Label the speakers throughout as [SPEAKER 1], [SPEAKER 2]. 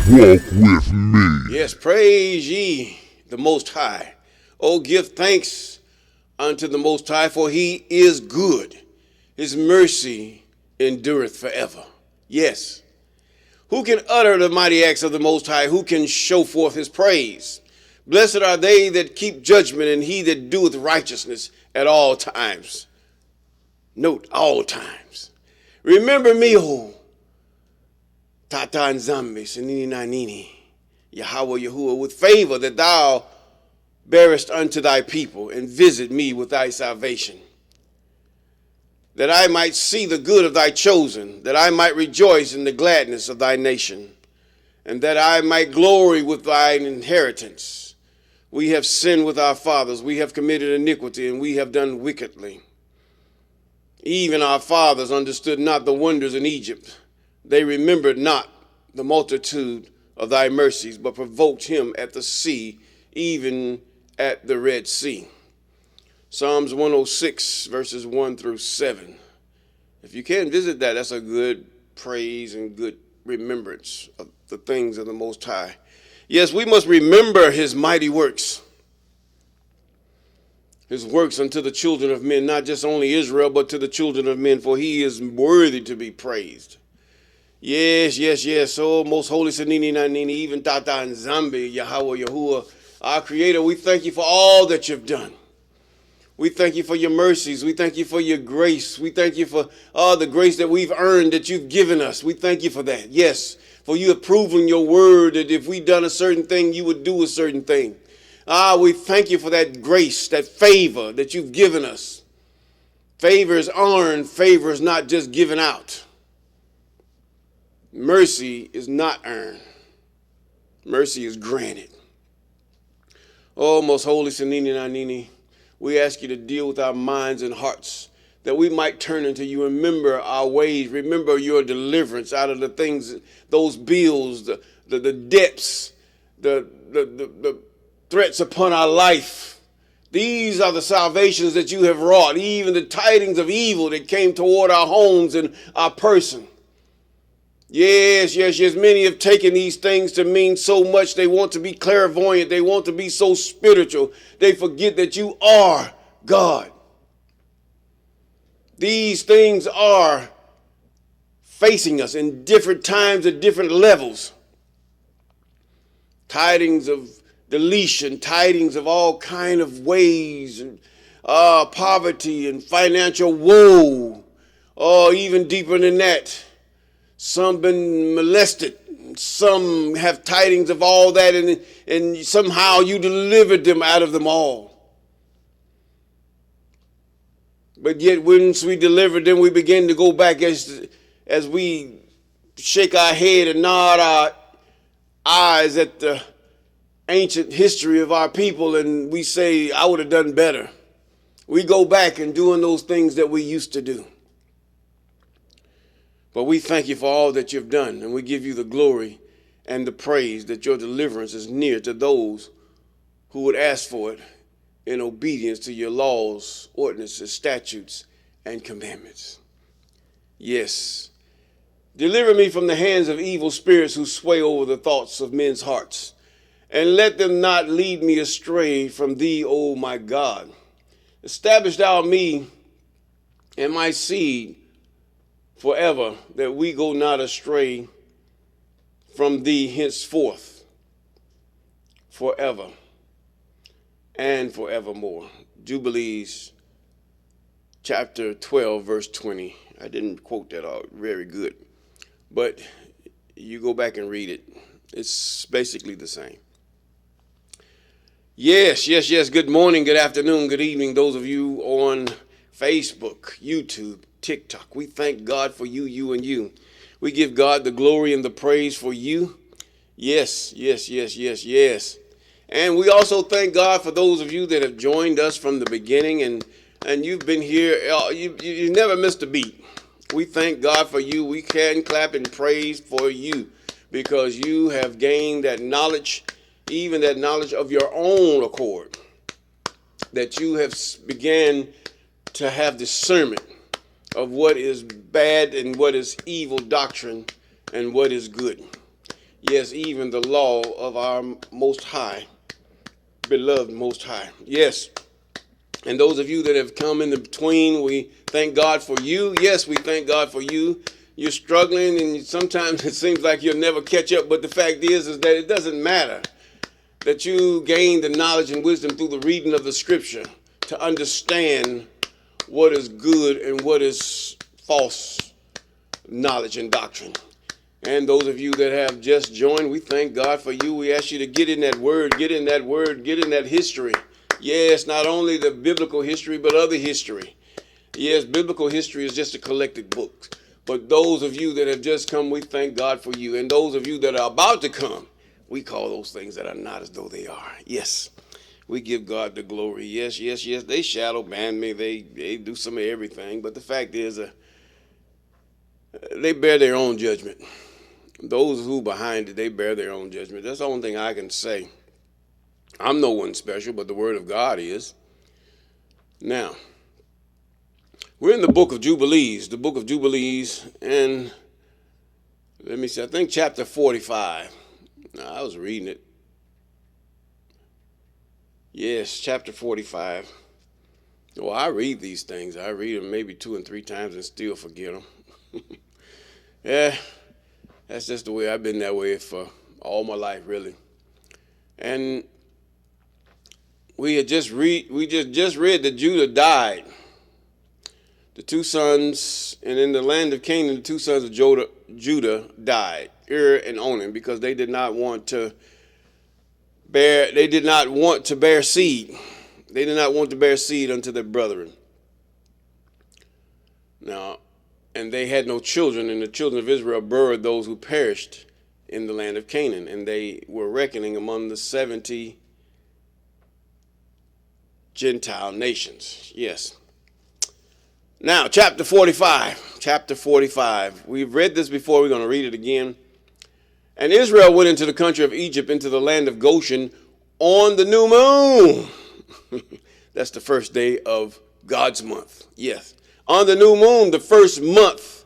[SPEAKER 1] Walk with me.
[SPEAKER 2] Yes, praise ye the Most High. Oh, give thanks unto the Most High, for he is good. His mercy endureth forever. Yes. Who can utter the mighty acts of the Most High? Who can show forth his praise? Blessed are they that keep judgment, and he that doeth righteousness at all times. Note, all times. Remember me, O Tata and Zambi, Sanini Nanini, Yahweh Yahuwah, with favor that thou bearest unto thy people, and visit me with thy salvation. That I might see the good of thy chosen, that I might rejoice in the gladness of thy nation, and that I might glory with thine inheritance. We have sinned with our fathers, we have committed iniquity, and we have done wickedly. Even our fathers understood not the wonders in Egypt. They remembered not the multitude of thy mercies, but provoked him at the sea, even at the Red Sea. Psalms 106, verses 1 through 7. If you can visit that, that's a good praise and good remembrance of the things of the Most High. Yes, we must remember his mighty works. His works unto the children of men, not just only Israel, but to the children of men, for he is worthy to be praised. Yes, yes, yes. Oh, most holy Sanini Nanini, even Tata and Zambi, Yahweh Yahuwah, our creator, we thank you for all that you've done. We thank you for your mercies. We thank you for your grace. We thank you for the grace that we've earned, that you've given us. We thank you for that. Yes, for you have proven your word that if we'd done a certain thing, you would do a certain thing. We thank you for that grace, that favor that you've given us. Favor is earned. Favor is not just given out. Mercy is not earned. Mercy is granted. Oh, most holy Sanini Nanini, we ask you to deal with our minds and hearts, that we might turn unto you, remember our ways, remember your deliverance out of the things, those bills, the debts, the threats upon our life. These are the salvations that you have wrought, even the tidings of evil that came toward our homes and our person. Yes, yes, yes. Many have taken these things to mean so much. They want to be clairvoyant. They want to be so spiritual. They forget that you are God. These things are facing us in different times at different levels. Tidings of deletion, tidings of all kind of ways, and poverty and financial woe, or even deeper than that. Some been molested. Some have tidings of all that, and somehow you delivered them out of them all. But yet once we delivered them, we begin to go back as we shake our head and nod our eyes at the ancient history of our people, and we say, I would have done better. We go back and doing those things that we used to do. But we thank you for all that you've done, and we give you the glory and the praise that your deliverance is near to those who would ask for it in obedience to your laws, ordinances, statutes, and commandments. Yes. Deliver me from the hands of evil spirits who sway over the thoughts of men's hearts, and let them not lead me astray from thee, O my God. Establish thou me and my seed forever, that we go not astray from thee henceforth, forever and forevermore. Jubilees Chapter 12, verse 20. I didn't quote that all very good, but you go back and read it. It's basically the same. Yes, yes, yes. Good morning, good afternoon, good evening, those of you on Facebook, YouTube, TikTok. We thank God for you, you, and you. We give God the glory and the praise for you. Yes, yes, yes, yes, yes. And we also thank God for those of you that have joined us from the beginning, and you've been here. You never missed a beat. We thank God for you. We can clap and praise for you because you have gained that knowledge, even that knowledge of your own accord, that you have began to have discernment of what is bad and what is evil doctrine and what is good. Yes, even the law of our Most High, beloved Most High. Yes. And those of you that have come in between, we thank God for you. Yes, we thank God for you. You're struggling, and sometimes it seems like you'll never catch up. But the fact is that it doesn't matter that you gain the knowledge and wisdom through the reading of the Scripture to understand what is good and what is false knowledge and doctrine. And those of you that have just joined, we thank God for you. We ask you to get in that word, get in that word, get in that history. Yes, not only the biblical history, but other history. Yes, biblical history is just a collected book. But those of you that have just come, we thank God for you. And those of you that are about to come, we call those things that are not as though they are. Yes, we give God the glory. Yes, yes, yes. They shadow ban me. They do some of everything. But the fact is, they bear their own judgment. Those who behind it, they bear their own judgment. That's the only thing I can say. I'm no one special, but the word of God is. Now, we're in the book of Jubilees, and let me see, I think chapter 45. Now, I was reading it. Yes, chapter 45. Well, I read these things. I read them maybe 2 and 3 times and still forget them. Yeah, that's just the way I've been that way for all my life, really. And we just read that Judah died. The 2 sons, and in the land of Canaan, the 2 sons of Judah died, and Onan, because they did not want to bear seed. They did not want to bear seed unto their brethren. Now, and they had no children, and the children of Israel buried those who perished in the land of Canaan, and they were reckoning among the 70 Gentile nations. Yes. Now, chapter 45. Chapter 45. We've read this before. We're going to read it again. And Israel went into the country of Egypt, into the land of Goshen, on the new moon. That's the first day of God's month. Yes. On the new moon, the first month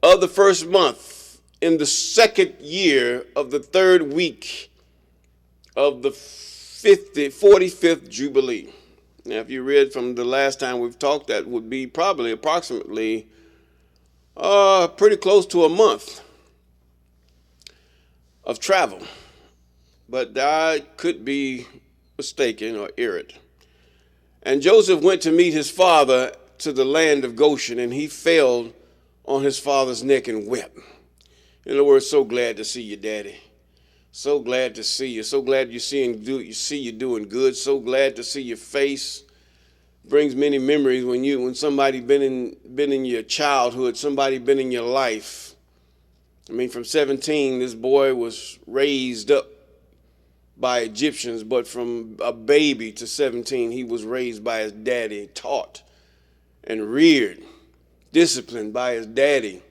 [SPEAKER 2] of the first month, in the second year of the third week of the 45th Jubilee. Now, if you read from the last time we've talked, that would be probably approximately pretty close to a month of travel. But I could be mistaken or errant. And Joseph went to meet his father to the land of Goshen, and he fell on his father's neck and wept. In other words, so glad to see you, Daddy. So glad to see you. So glad you see you doing good. So glad to see your face. Brings many memories when somebody been in your childhood, somebody been in your life. I mean, from 17, this boy was raised up by Egyptians, but from a baby to 17, he was raised by his daddy, taught and reared, disciplined by his daddy.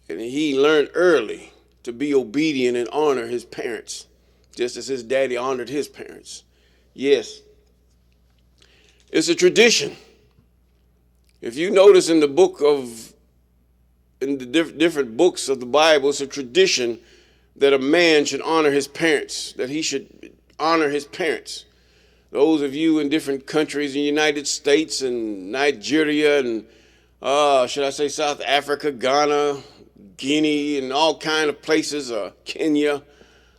[SPEAKER 2] And he learned early to be obedient and honor his parents, just as his daddy honored his parents. Yes. It's a tradition. If you notice in the different books of the Bible, it's a tradition that a man should honor his parents, that he should honor his parents. Those of you in different countries, in the United States and Nigeria and, should I say South Africa, Ghana, Guinea, and all kind of places, Kenya,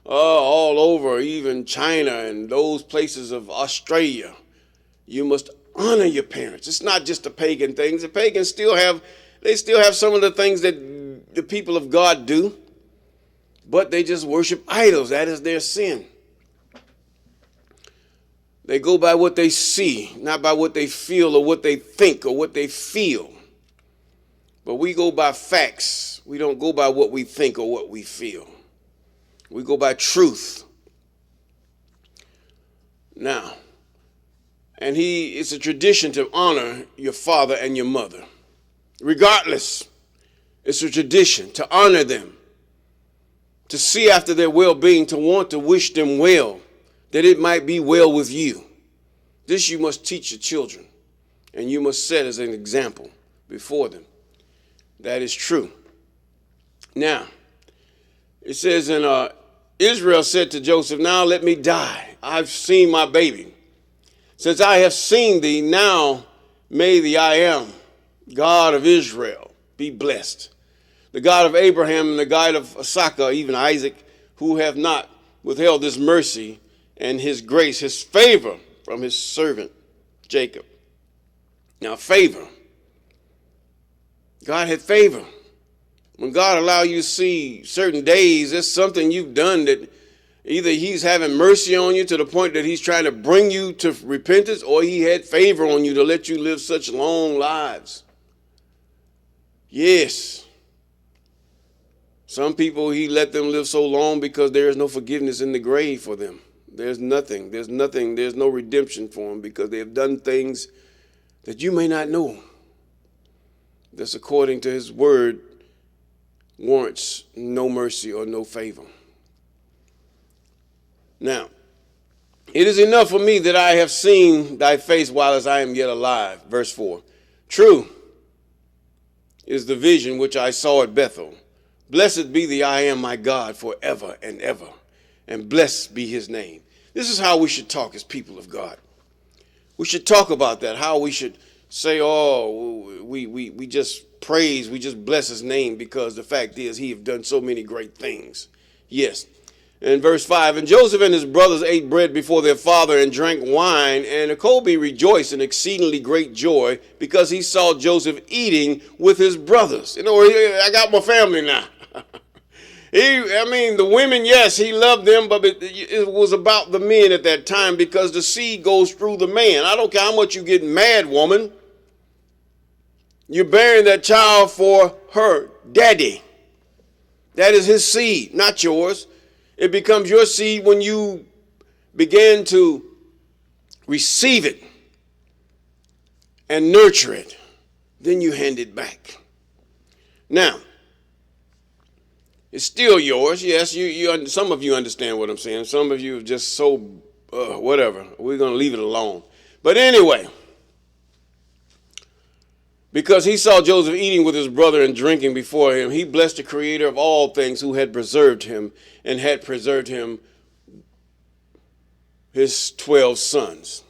[SPEAKER 2] all over, even China and those places of Australia, you must honor your parents. It's not just the pagan things. The pagans still have some of the things that the people of God do, but they just worship idols. That is their sin. They go by what they see, not by what they feel or what they think or what they feel. But we go by facts. We don't go by what we think or what we feel. We go by truth. Now, and it's a tradition to honor your father and your mother. Regardless, it's a tradition to honor them, to see after their well-being, to want to wish them well, that it might be well with you. This you must teach your children, and you must set as an example before them. That is true. Now, It says, and Israel said to Joseph, now let me die. I've seen my baby. Since I have seen thee, now may the I am, God of Israel, be blessed. The God of Abraham and the God of Isaac, even Isaac, who have not withheld this mercy and his grace, his favor from his servant Jacob. Now, favor. God had favor. When God allows you to see certain days, there's something you've done that either he's having mercy on you to the point that he's trying to bring you to repentance, or he had favor on you to let you live such long lives. Yes. Some people, he let them live so long because there is no forgiveness in the grave for them. There's nothing, there's no redemption for them because they have done things that you may not know. That's according to his word warrants no mercy or no favor. Now, it is enough for me that I have seen thy face while as I am yet alive. Verse 4. True is the vision which I saw at Bethel. Blessed be the I am my God forever and ever, and blessed be his name. This is how we should talk as people of God. We should talk about that, how we should say, oh, we just praise, we just bless his name because the fact is he have done so many great things. Yes. In verse 5, and Joseph and his brothers ate bread before their father and drank wine, and Jacob rejoiced in exceedingly great joy because he saw Joseph eating with his brothers. You know, I got my family now. The women, yes, he loved them, but it was about the men at that time because the seed goes through the man. I don't care how much you get mad, woman. You're bearing that child for her daddy. That is his seed, not yours. It becomes your seed when you begin to receive it and nurture it. Then you hand it back. Now, it's still yours. Yes, you. Some of you understand what I'm saying. Some of you are just so, whatever. We're going to leave it alone. But anyway, because he saw Joseph eating with his brother and drinking before him, he blessed the creator of all things who had preserved him and had preserved him his 12 sons.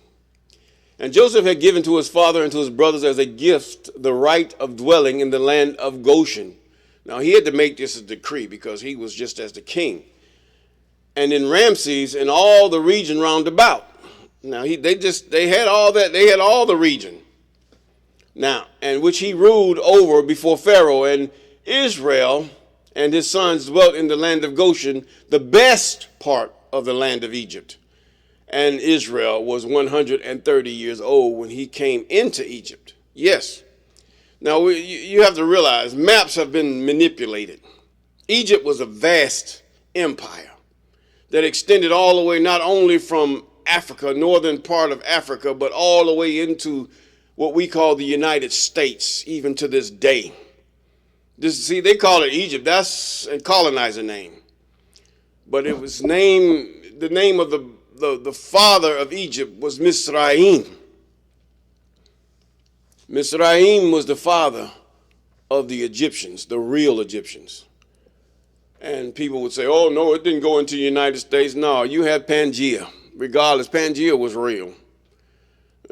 [SPEAKER 2] And Joseph had given to his father and to his brothers as a gift the right of dwelling in the land of Goshen. Now, he had to make this a decree because he was just as the king. And in Ramses and all the region round about. Now, they had all that. They had all the region. Now, and which he ruled over before Pharaoh, and Israel and his sons dwelt in the land of Goshen, the best part of the land of Egypt. And Israel was 130 years old when he came into Egypt. Yes. Now, you have to realize, maps have been manipulated. Egypt was a vast empire that extended all the way not only from Africa, northern part of Africa, but all the way into what we call the United States, even to this day. They call it Egypt. That's a colonizer name. But it was the name of the father of Egypt was Mizraim. Mizraim was the father of the Egyptians, the real Egyptians. And people would say, oh, no, it didn't go into the United States. No, you have Pangaea. Regardless, Pangaea was real.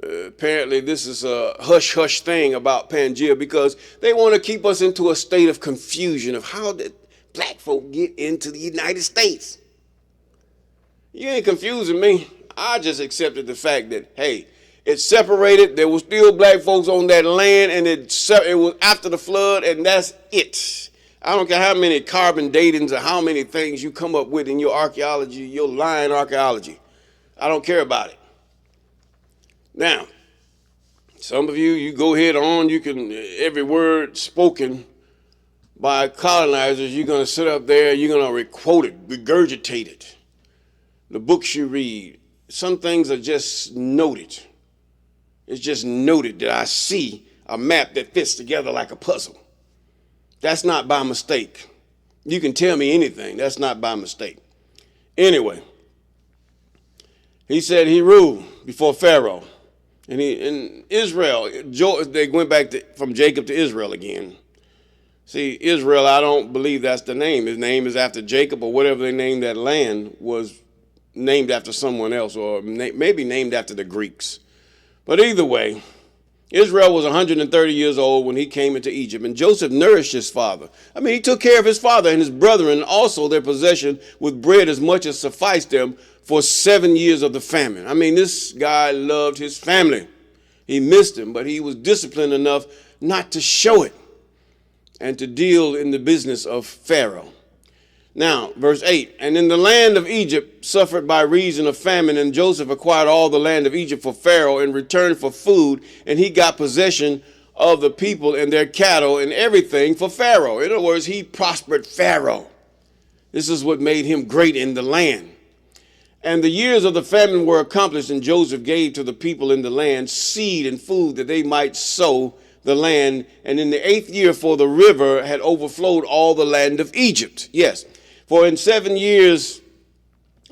[SPEAKER 2] Apparently, this is a hush-hush thing about Pangaea because they want to keep us into a state of confusion of how did black folk get into the United States. You ain't confusing me. I just accepted the fact that, hey, it separated. There were still black folks on that land, and it was after the flood, and that's it. I don't care how many carbon datings or how many things you come up with in your archaeology, your lying archaeology. I don't care about it. Now, some of you go ahead on, you can, every word spoken by colonizers, you're going to sit up there, you're going to quote it, regurgitate it. The books you read, some things are just noted. It's just noted that I see a map that fits together like a puzzle. That's not by mistake. You can tell me anything. That's not by mistake. Anyway, he said he ruled before Pharaoh. And in Israel, they went back from Jacob to Israel again. See, Israel, I don't believe that's the name. His name is after Jacob, or whatever they named that land was named after someone else, or maybe named after the Greeks. But either way, Israel was 130 years old when he came into Egypt, and Joseph nourished his father. I mean, he took care of his father and his brethren, and also their possession, with bread as much as sufficed them for 7 years of the famine. I mean, this guy loved his family. He missed them, but he was disciplined enough not to show it and to deal in the business of Pharaoh. Now, verse 8, and in the land of Egypt suffered by reason of famine, and Joseph acquired all the land of Egypt for Pharaoh in return for food, and he got possession of the people and their cattle and everything for Pharaoh. In other words, he prospered Pharaoh. This is what made him great in the land. And the years of the famine were accomplished, and Joseph gave to the people in the land seed and food that they might sow the land. And in the 8th year, for the river had overflowed all the land of Egypt. Yes, for in 7 years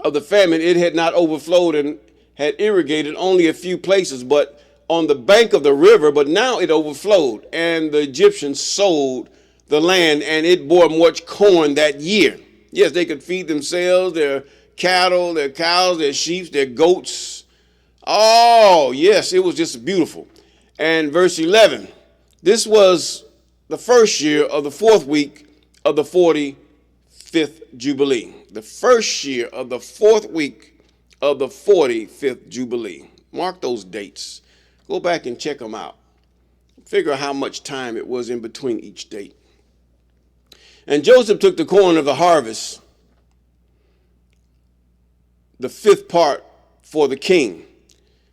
[SPEAKER 2] of the famine, it had not overflowed and had irrigated only a few places, but on the bank of the river, but now it overflowed. And the Egyptians sold the land, and it bore much corn that year. Yes, they could feed themselves, their cattle, their cows, their sheep, their goats. Oh, yes, it was just beautiful. And verse 11, this was the first year of the 4th week of the 45th Jubilee. The first year of the 4th week of the 45th Jubilee. Mark those dates. Go back and check them out. Figure out how much time it was in between each date. And Joseph took the corn of the harvest, the 5th part for the king,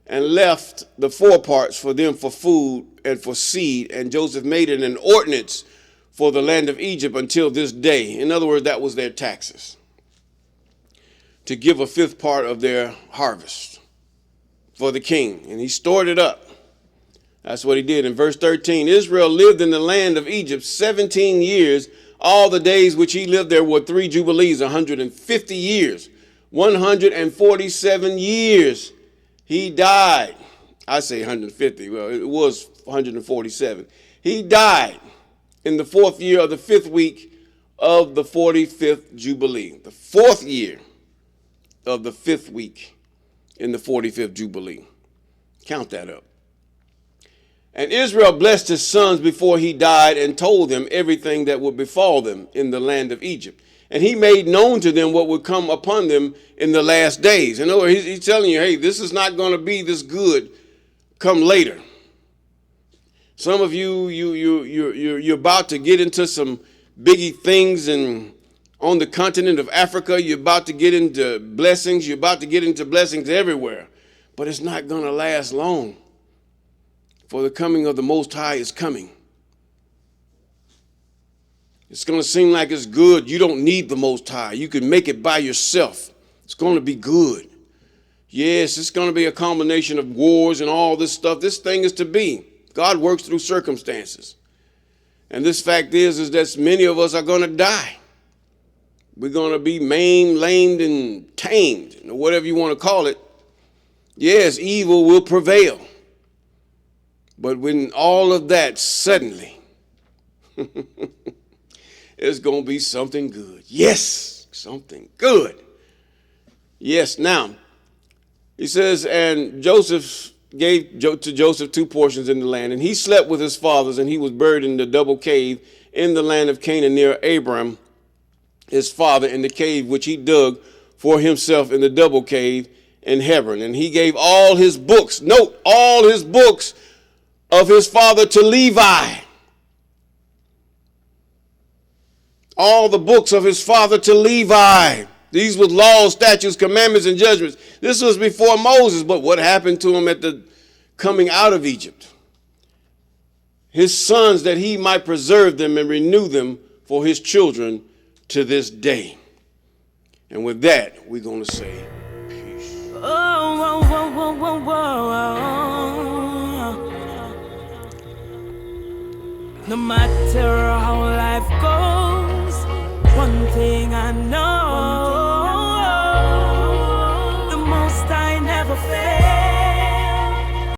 [SPEAKER 2] and left the 4 parts for them for food and for seed. And Joseph made it an ordinance for the land of Egypt until this day. In other words, that was their taxes, to give a 5th part of their harvest for the king. And he stored it up. That's what he did. In verse 13, Israel lived in the land of Egypt 17 years. All the days which he lived there were 3 jubilees, 150 years. 147 years he died. I say 150. Well, it was 147. He died in the 4th year of the 5th week of the 45th Jubilee. The 4th year of the 5th week in the 45th Jubilee. Count that up. And Israel blessed his sons before he died and told them everything that would befall them in the land of Egypt. And he made known to them what would come upon them in the last days. In other words, he's telling you, hey, this is not going to be this good come later. Some of you're about to get into some biggie things, and on the continent of Africa, you're about to get into blessings. You're about to get into blessings everywhere. But it's not going to last long. For the coming of the Most High is coming. It's going to seem like it's good. You don't need the Most High. You can make it by yourself. It's going to be good. Yes, it's going to be a combination of wars and all this stuff. This thing is to be. God works through circumstances. And this fact is that many of us are going to die. We're going to be maimed, lamed, and tamed, or whatever you want to call it. Yes, evil will prevail. But when all of that suddenly, it's going to be something good. Yes, something good. Yes, now, he says, and Joseph gave to Joseph 2 portions in the land, and he slept with his fathers, and he was buried in the double cave in the land of Canaan near Abram, his father, in the cave which he dug for himself in the double cave in Hebron. And he gave all his books, note, all his books of his father to Levi. All the books of his father to Levi. These were laws, statutes, commandments, and judgments. This was before Moses, but what happened to him at the coming out of Egypt? His sons, that he might preserve them and renew them for his children to this day. And with that, we're going to say peace. No matter how life goes, one thing I know.